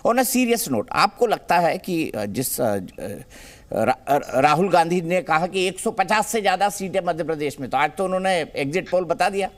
और ना serious note, आपको लगता है कि जिस राहुल गांधी ने कहा कि 150 से ज्यादा सीटें मध्य प्रदेश में, तो आज तो उन्होंने एग्जिट पोल बता दिया।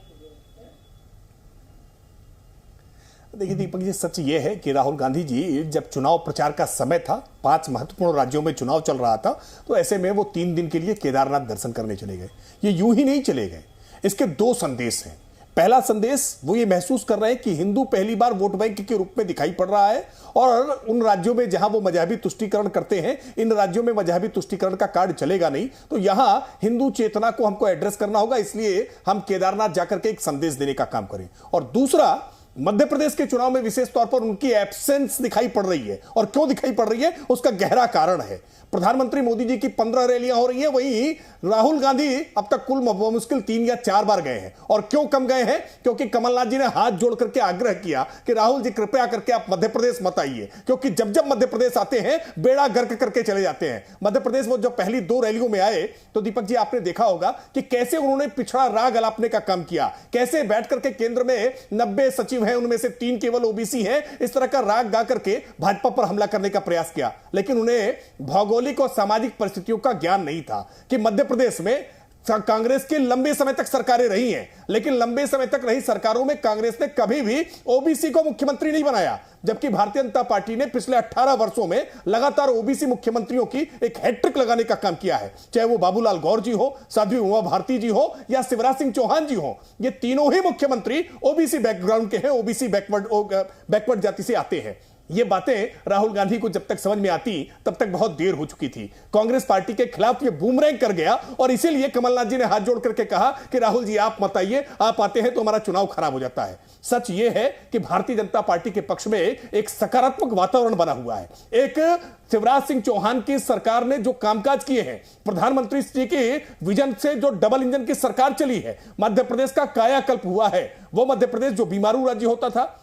देखिए दीपक जी, सच ये है कि राहुल गांधी जी जब चुनाव प्रचार का समय था, 5 महत्वपूर्ण राज्यों में चुनाव चल रहा था, तो ऐसे में वो 3 दिन के लिए केदारनाथ दर्शन करने चले गए। ये यूं ही नहीं चले गए, इसके 2 संदेश हैं। पहला संदेश, वो ये महसूस कर रहे हैं कि हिंदू पहली बार वोट बैंक के रूप में दिखाई पड़ रहा है, और उन राज्यों में जहां वो मजहबी तुष्टीकरण करते हैं, इन राज्यों में मजहबी तुष्टीकरण का कार्ड चलेगा नहीं, तो यहां हिंदू चेतना को हमको एड्रेस करना होगा, इसलिए हम केदारनाथ जाकर के एक संदेश देने का काम करें। और दूसरा, मध्य प्रदेश के चुनाव में विशेष तौर पर उनकी एब्सेंस दिखाई पड़ रही है, और क्यों दिखाई पड़ रही है उसका गहरा कारण है। प्रधानमंत्री मोदी जी की 15 रैलियां हो रही हैं, वहीं राहुल गांधी अब तक कुल मुश्किल 3 या 4 बार गए हैं। और क्यों कम गए हैं? क्योंकि कमलनाथ जी ने हाथ जोड़ करके आग्रह किया कि राहुल जी कृपया करके आप मध्य प्रदेश मत आइए, क्योंकि जब जब मध्य प्रदेश आते हैं बेड़ा गर्क करके चले जाते हैं। मध्य प्रदेश वो जब पहली 2 रैलियों में आए तो दीपक जी आपने देखा होगा कि कैसे उन्होंने पिछड़ा राग अलापने का काम किया, कैसे बैठ करके केंद्र में 90 सचिव हैं, उनमें से 3 केवल ओबीसी हैं, इस तरह का राग गा करके भाजपा पर हमला करने का प्रयास किया। लेकिन उन्हें भौगोलिक और सामाजिक परिस्थितियों का ज्ञान नहीं था कि मध्य प्रदेश में कांग्रेस की लंबे समय तक सरकारें रही हैं, लेकिन लंबे समय तक रही सरकारों में कांग्रेस ने कभी भी ओबीसी को मुख्यमंत्री नहीं बनाया, जबकि भारतीय जनता पार्टी ने पिछले 18 वर्षों में लगातार ओबीसी मुख्यमंत्रियों की एक हैट्रिक लगाने का काम किया है। चाहे वो बाबूलाल गौर जी हो, साध्वी उमा भारती जी हो, या शिवराज सिंह चौहान जी हो, ये तीनों ही मुख्यमंत्री ओबीसी बैकग्राउंड के हैं, ओबीसी बैकवर्ड जाति से आते हैं। ये बातें राहुल गांधी को जब तक समझ में आती तब तक बहुत देर हो चुकी थी। कांग्रेस पार्टी के खिलाफ ये बूमरैंग कर गया, और इसीलिए कमलनाथ जी ने हाथ जोड़ करके कहा कि राहुल जी आप मत आइए, आप आते हैं तो हमारा चुनाव खराब हो जाता है। सच ये है कि भारतीय जनता पार्टी के पक्ष में एक सकारात्मक वातावरण बना हुआ है। एक शिवराज सिंह चौहान की सरकार ने जो कामकाज किए हैं, प्रधानमंत्री जी के विजन से जो डबल इंजन की सरकार चली है, मध्य प्रदेश का कायाकल्प हुआ है। वो मध्य प्रदेश जो बीमारू राज्य होता था,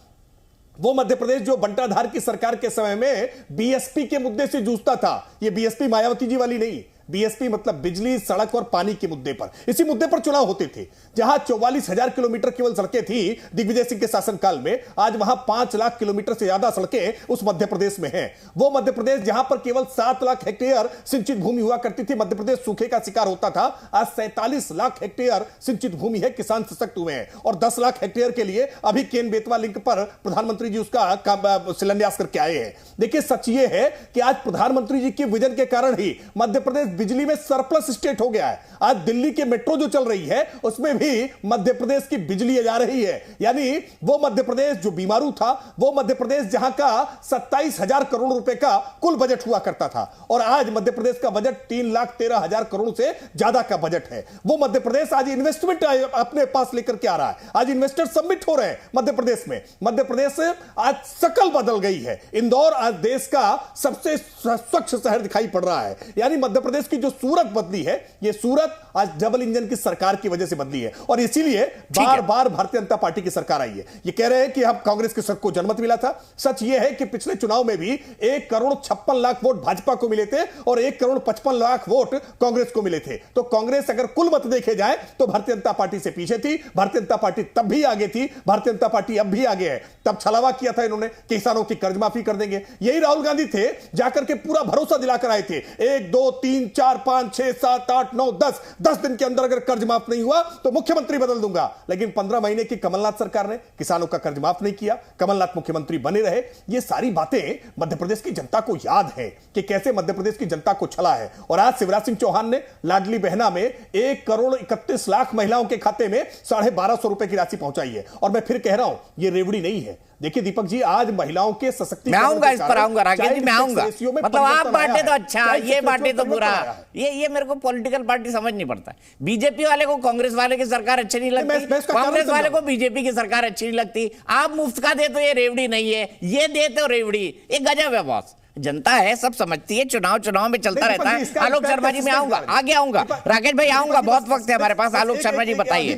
वो मध्य प्रदेश जो बंटाधार की सरकार के समय में बीएसपी के मुद्दे से जूझता था, ये बीएसपी मायावती जी वाली नहीं, बीएसपी मतलब बिजली, सड़क और पानी के मुद्दे पर, इसी मुद्दे पर चुनाव होते थे। जहां 44,000 किलोमीटर केवल सड़कें थी दिग्विजय सिंह के शासनकाल में, आज वहां 5 लाख किलोमीटर से ज्यादा सड़कें उस मध्य प्रदेश में हैं। वो मध्य प्रदेश जहां पर केवल 7 लाख हेक्टेयर सिंचित भूमि हुआ करती थी, मध्य प्रदेश सूखे का शिकार होता था, आज 47 लाख हेक्टेयर सिंचित भूमि है, किसान सशक्त हुए हैं। और 10 लाख हेक्टेयर के लिए अभी केन बेतवा लिंक पर प्रधानमंत्री जी उसका शिलान्यास करके आए हैं। देखिए सच ये है कि आज प्रधानमंत्री जी के विजन के कारण ही मध्य प्रदेश बिजली में सरप्लस स्टेट हो गया है। आज दिल्ली के मेट्रो जो चल रही है उसमें भी मध्य प्रदेश की बिजली जा रही है। यानी वो मध्य प्रदेश जो बीमारू था, वो मध्य प्रदेश जहां का 27,000 करोड़ रुपए का कुल बजट हुआ करता था, और आज मध्य प्रदेश का बजट 3,13,000 करोड़ से ज्यादा का बजट है। वो मध्य प्रदेश आज इन्वेस्टमेंट अपने पास लेकर के आ रहा है, आज इन्वेस्टर सबमिट हो रहे हैं मध्य प्रदेश में। मध्य प्रदेश आज शकल बदल गई है। इंदौर आज देश का सबसे स्वच्छ शहर दिखाई पड़ रहा है। यानी मध्य प्रदेश की जो सूरत बदली है, ये सूरत आज डबल इंजन की सरकार की वजह से बदली है, और इसीलिए बार बार भारतीय जनता पार्टी की सरकार आई है। ये कह रहे हैं कि हम कांग्रेस के सर को जनमत मिला था। सच ये है कि पिछले चुनाव में भी 1,56,00,000 वोट भाजपा को मिले थे और 1,55,00,000 वोट कांग्रेस को मिले थे। तो कांग्रेस अगर कुल मत देखे जाए तो भारतीय जनता पार्टी से पीछे थी। भारतीय जनता पार्टी तब भी आगे थी, भारतीय जनता पार्टी अब भी आगे है। तब छलावा किया था इन्होंने, किसानों की कर्ज माफी कर देंगे। यही राहुल गांधी थे, जाकर के पूरा भरोसा दिलाकर आए थे, 1 2 3 4 5 6 7 8 9 10 दिन के अंदर अगर कर्ज माफ नहीं हुआ तो मुख्यमंत्री बदल दूंगा। लेकिन 15 महीने की कमलनाथ सरकार ने किसानों का कर्ज माफ नहीं किया, कमलनाथ मुख्यमंत्री बने रहे। ये सारी बातें मध्य प्रदेश की जनता को याद है कि कैसे मध्य प्रदेश की जनता को छला है। और आज शिवराज सिंह चौहान ने लाडली बहना में 1,31,00,000 महिलाओं के खाते में 1,250 रुपए की राशि पहुंचाई है। और मैं फिर कह रहा हूं, ये रेवड़ी नहीं है। देखिए दीपक जी, आज महिलाओं के सशक्तिकरण, मैं आऊंगा इस पर, आऊंगा राकेश जी, मैं आऊंगा। मतलब आप बांटे तो अच्छा, ये बांटे तो बुरा। ये मेरे को पॉलिटिकल पार्टी समझ नहीं पड़ता। बीजेपी वाले को कांग्रेस वाले की सरकार अच्छी नहीं लगती, कांग्रेस वाले को बीजेपी की सरकार अच्छी नहीं लगती। आप मुफ्त का दे तो ये रेवड़ी नहीं है, ये दे तो रेवड़ी। ये गजब है बॉस। जनता है, सब समझती है, चुनाव में चलता रहता है। आलोक शर्मा जी, मैं आऊंगा, आगे आऊंगा। राकेश भाई आऊंगा, बहुत वक्त है हमारे पास। आलोक शर्मा जी बताइए।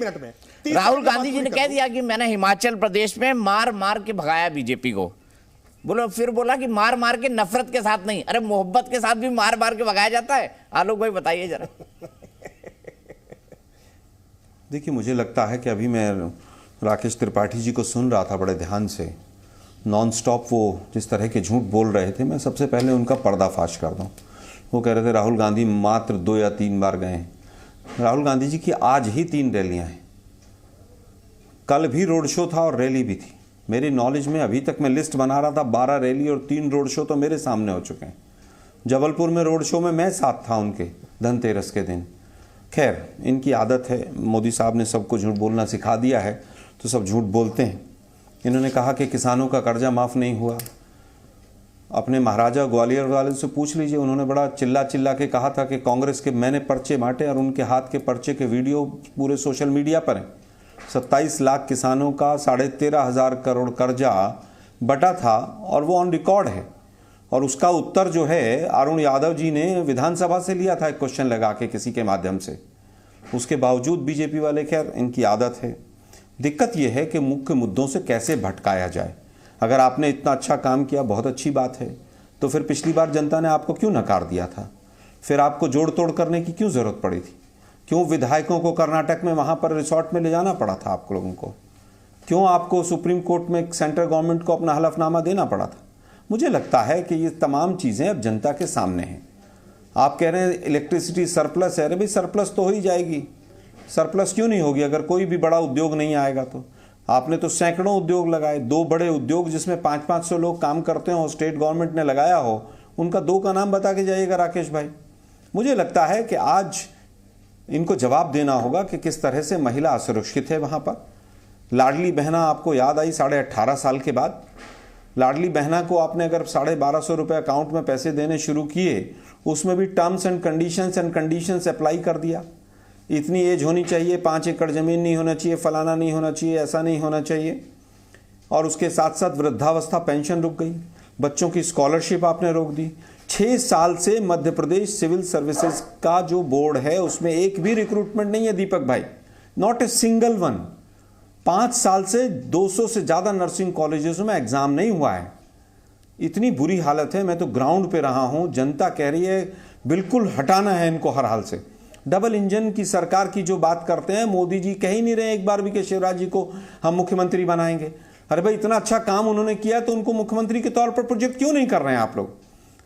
राहुल गांधी जी ने कह दिया कि मैंने हिमाचल प्रदेश में मार मार के भगाया बीजेपी को। फिर बोला कि मार मार के, नफरत के साथ नहीं। अरे मोहब्बत के साथ भी मार मार के भगाया जाता है। आलोक भाई बताइए जरा। देखिए, मुझे लगता है कि अभी मैं राकेश त्रिपाठी जी को सुन रहा था बड़े ध्यान से, नॉन स्टॉप वो जिस तरह के झूठ बोल रहे थे, मैं सबसे पहले उनका पर्दाफाश कर दूं। वो कह रहे थे राहुल गांधी मात्र 2 या 3 बार गए हैं। राहुल गांधी जी की आज ही 3 रैलियां हैं, कल भी रोड शो था और रैली भी थी। मेरी नॉलेज में अभी तक मैं लिस्ट बना रहा था, 12 रैली और 3 रोड शो तो मेरे सामने हो चुके हैं। जबलपुर में रोड शो में मैं साथ था उनके, धनतेरस के दिन। खैर, इनकी आदत है, मोदी साहब ने सबको झूठ बोलना सिखा दिया है तो सब झूठ बोलते हैं। इन्होंने कहा कि किसानों का कर्जा माफ़ नहीं हुआ। अपने महाराजा ग्वालियर वाले से पूछ लीजिए, उन्होंने बड़ा चिल्ला चिल्ला के कहा था कि कांग्रेस के मैंने पर्चे बांटे, और उनके हाथ के पर्चे के वीडियो पूरे सोशल मीडिया पर हैं। 27 लाख किसानों का 13,500 करोड़ कर्जा बटा था और वो ऑन रिकॉर्ड है। और उसका उत्तर जो है अरुण यादव जी ने विधानसभा से लिया था, एक क्वेश्चन लगा के किसी के माध्यम से। उसके बावजूद बीजेपी वाले, खैर इनकी आदत है। दिक्कत यह है कि मुख्य मुद्दों से कैसे भटकाया जाए। अगर आपने इतना अच्छा काम किया, बहुत अच्छी बात है, तो फिर पिछली बार जनता ने आपको क्यों नकार दिया था? फिर आपको जोड़ तोड़ करने की क्यों जरूरत पड़ी थी? क्यों विधायकों को कर्नाटक में वहां पर रिसोर्ट में ले जाना पड़ा था आप लोगों को? क्यों आपको सुप्रीम कोर्ट में सेंट्रल गवर्नमेंट को अपना हलफनामा देना पड़ा था? मुझे लगता है कि ये तमाम चीज़ें अब जनता के सामने हैं। आप कह रहे हैं इलेक्ट्रिसिटी सरप्लस है, अरे भाई सरप्लस तो हो ही जाएगी। सरप्लस क्यों नहीं होगी अगर कोई भी बड़ा उद्योग नहीं आएगा तो? आपने तो सैकड़ों उद्योग लगाए, 2 बड़े उद्योग जिसमें 500-500 लोग काम करते हो, स्टेट गवर्नमेंट ने लगाया हो, उनका 2 का नाम बता के जाइएगा राकेश भाई। मुझे लगता है कि आज इनको जवाब देना होगा कि किस तरह से महिला असुरक्षित है वहां पर। लाडली बहना आपको याद आई 18.5 साल के बाद। लाडली बहना को आपने अगर 1,250 रुपये अकाउंट में पैसे देने शुरू किए, उसमें भी टर्म्स एंड कंडीशंस अप्लाई कर दिया। इतनी एज होनी चाहिए, 5 एकड़ जमीन नहीं होना चाहिए, फलाना नहीं होना चाहिए, ऐसा नहीं होना चाहिए। और उसके साथ साथ वृद्धावस्था पेंशन रुक गई, बच्चों की स्कॉलरशिप आपने रोक दी। 6 साल से मध्य प्रदेश सिविल सर्विसेज का जो बोर्ड है उसमें एक भी रिक्रूटमेंट नहीं है दीपक भाई, नॉट ए सिंगल वन। 5 साल से 200 से ज्यादा नर्सिंग कॉलेजेस में एग्जाम नहीं हुआ है। इतनी बुरी हालत है। मैं तो ग्राउंड पे रहा हूं, जनता कह रही है बिल्कुल हटाना है इनको हर हाल से। डबल इंजन की सरकार की जो बात करते हैं, मोदी जी कह ही नहीं रहे एक बार भी कि शिवराज जी को हम मुख्यमंत्री बनाएंगे। अरे भाई, इतना अच्छा काम उन्होंने किया तो उनको मुख्यमंत्री के तौर पर प्रोजेक्ट क्यों नहीं कर रहे हैं आप लोग?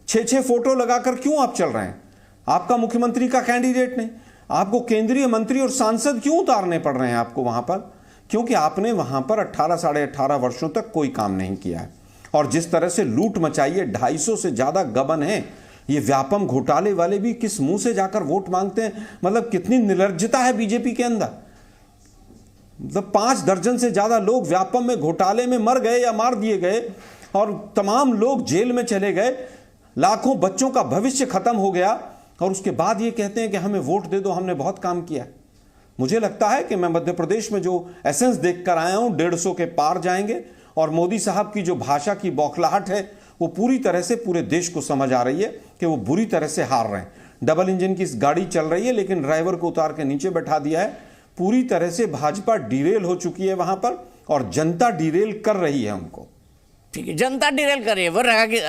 6-6 फोटो लगाकर क्यों आप चल रहे हैं? आपका मुख्यमंत्री का कैंडिडेट नहीं, आपको केंद्रीय मंत्री और सांसद क्यों उतारने पड़ रहे हैं आपको वहां पर? क्योंकि आपने वहां पर 18 साढ़े 18 वर्षों तक कोई काम नहीं किया है। और जिस तरह से लूट मचाई है, 250 से ज्यादा गबन है। ये व्यापम घोटाले वाले भी किस मुंह से जाकर वोट मांगते हैं? मतलब कितनी निर्लज्जता है बीजेपी के अंदर। मतलब 5 दर्जन से ज्यादा लोग व्यापम में घोटाले में मर गए या मार दिए गए, और तमाम लोग जेल में चले गए, लाखों बच्चों का भविष्य खत्म हो गया, और उसके बाद ये कहते हैं कि हमें वोट दे दो, हमने बहुत काम किया। मुझे लगता है कि मैं मध्य प्रदेश में जो एसेंस देखकर आया हूं, 150 के पार जाएंगे। और मोदी साहब की जो भाषा की बौखलाहट है, वो पूरी तरह से पूरे देश को समझ आ रही है कि वो बुरी तरह से हार रहे हैं। डबल इंजन की गाड़ी चल रही है, लेकिन ड्राइवर को उतार के नीचे बैठा दिया है। पूरी तरह से भाजपा डिरेल हो चुकी है वहां पर, और जनता डिरेल कर रही है उनको। ठीक है, जनता डिरेल कर रही है। वो रहा कि